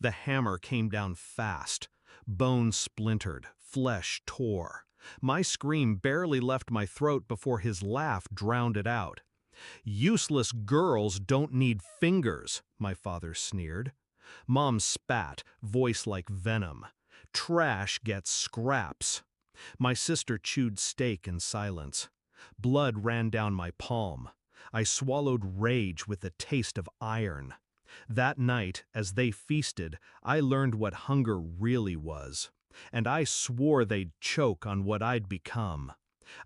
The hammer came down fast. Bone splintered, flesh tore. My scream barely left my throat before his laugh drowned it out. "Useless girls don't need fingers," my father sneered. Mom spat, voice like venom. "Trash gets scraps." My sister chewed steak in silence. Blood ran down my palm. I swallowed rage with the taste of iron. That night, as they feasted, I learned what hunger really was. And I swore they'd choke on what I'd become.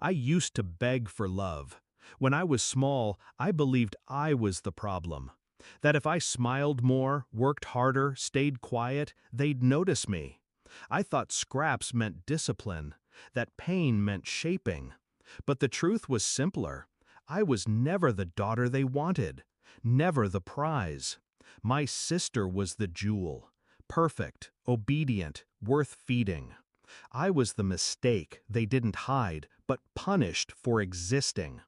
I used to beg for love. When I was small, I believed I was the problem. That if I smiled more, worked harder, stayed quiet, they'd notice me. I thought scraps meant discipline, that pain meant shaping. But the truth was simpler. I was never the daughter they wanted, never the prize. My sister was the jewel, perfect, obedient, worth feeding. I was the mistake they didn't hide, but punished for existing.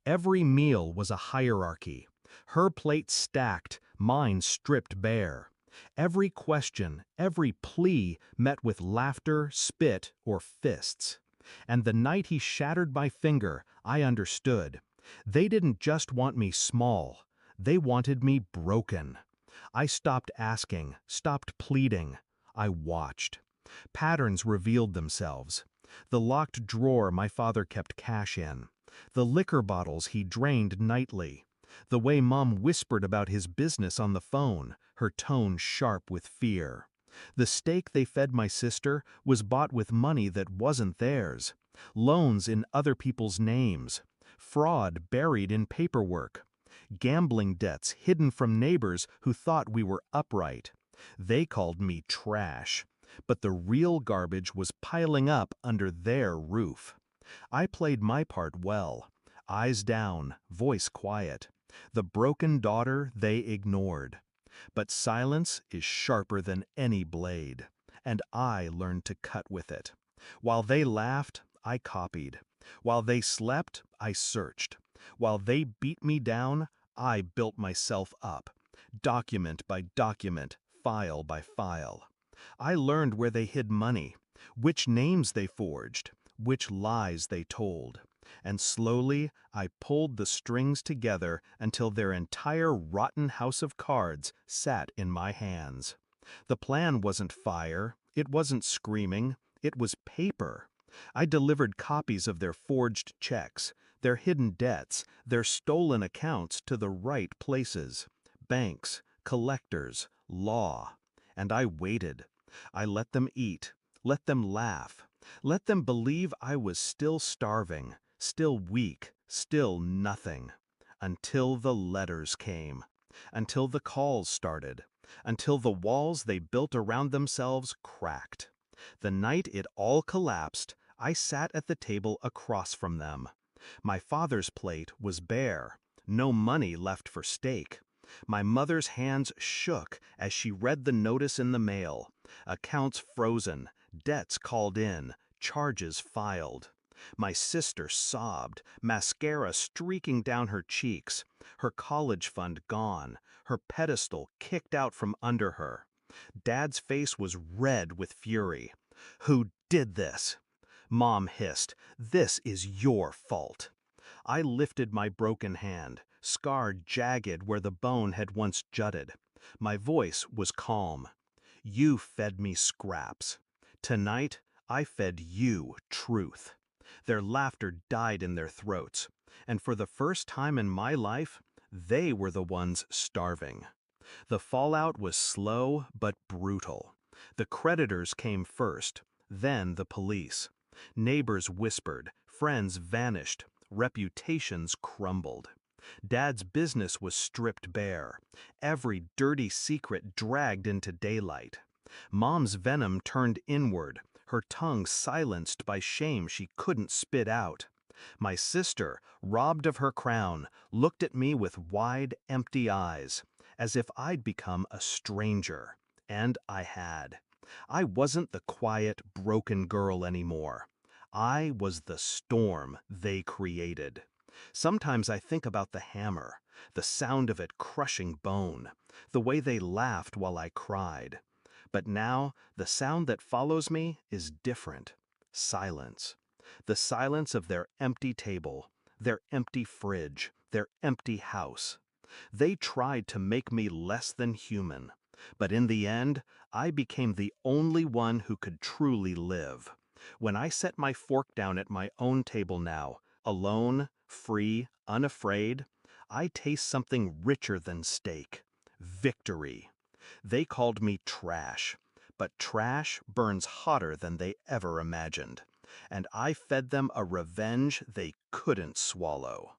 Every meal was a hierarchy. Her plate stacked, mine stripped bare. Every question, every plea met with laughter, spit, or fists. And the night he shattered my finger, I understood. They didn't just want me small. They wanted me broken. I stopped asking, stopped pleading. I watched. Patterns revealed themselves. The locked drawer my father kept cash in. The liquor bottles he drained nightly. The way Mom whispered about his business on the phone, her tone sharp with fear. The steak they fed my sister was bought with money that wasn't theirs. Loans in other people's names. Fraud buried in paperwork. Gambling debts hidden from neighbors who thought we were upright. They called me trash. But the real garbage was piling up under their roof. I played my part well. Eyes down, voice quiet. The broken daughter they ignored. But silence is sharper than any blade, and I learned to cut with it. While they laughed, I copied. While they slept, I searched. While they beat me down, I built myself up. Document by document, file by file. I learned where they hid money, which names they forged, which lies they told. And slowly I pulled the strings together until their entire rotten house of cards sat in my hands. The plan wasn't fire, it wasn't screaming, it was paper. I delivered copies of their forged checks, their hidden debts, their stolen accounts to the right places. Banks, collectors, law. And I waited. I let them eat, let them laugh, let them believe I was still starving, still weak, still nothing. Until the letters came. Until the calls started. Until the walls they built around themselves cracked. The night it all collapsed, I sat at the table across from them. My father's plate was bare, no money left for steak. My mother's hands shook as she read the notice in the mail. Accounts frozen, debts called in, charges filed. My sister sobbed, mascara streaking down her cheeks, her college fund gone, her pedestal kicked out from under her. Dad's face was red with fury. "Who did this?" Mom hissed, "This is your fault." I lifted my broken hand, scarred jagged where the bone had once jutted. My voice was calm. "You fed me scraps. Tonight, I fed you truth." Their laughter died in their throats, and for the first time in my life, they were the ones starving. The fallout was slow but brutal. The creditors came first, then the police. Neighbors whispered, friends vanished, reputations crumbled. Dad's business was stripped bare, every dirty secret dragged into daylight. Mom's venom turned inward, her tongue silenced by shame she couldn't spit out. My sister, robbed of her crown, looked at me with wide, empty eyes, as if I'd become a stranger. And I had. I wasn't the quiet, broken girl anymore. I was the storm they created. Sometimes I think about the hammer, the sound of it crushing bone, the way they laughed while I cried. But now, the sound that follows me is different. Silence. The silence of their empty table, their empty fridge, their empty house. They tried to make me less than human, but in the end, I became the only one who could truly live. When I set my fork down at my own table now, alone, free, unafraid, I taste something richer than steak. Victory. They called me trash, but trash burns hotter than they ever imagined, and I fed them a revenge they couldn't swallow.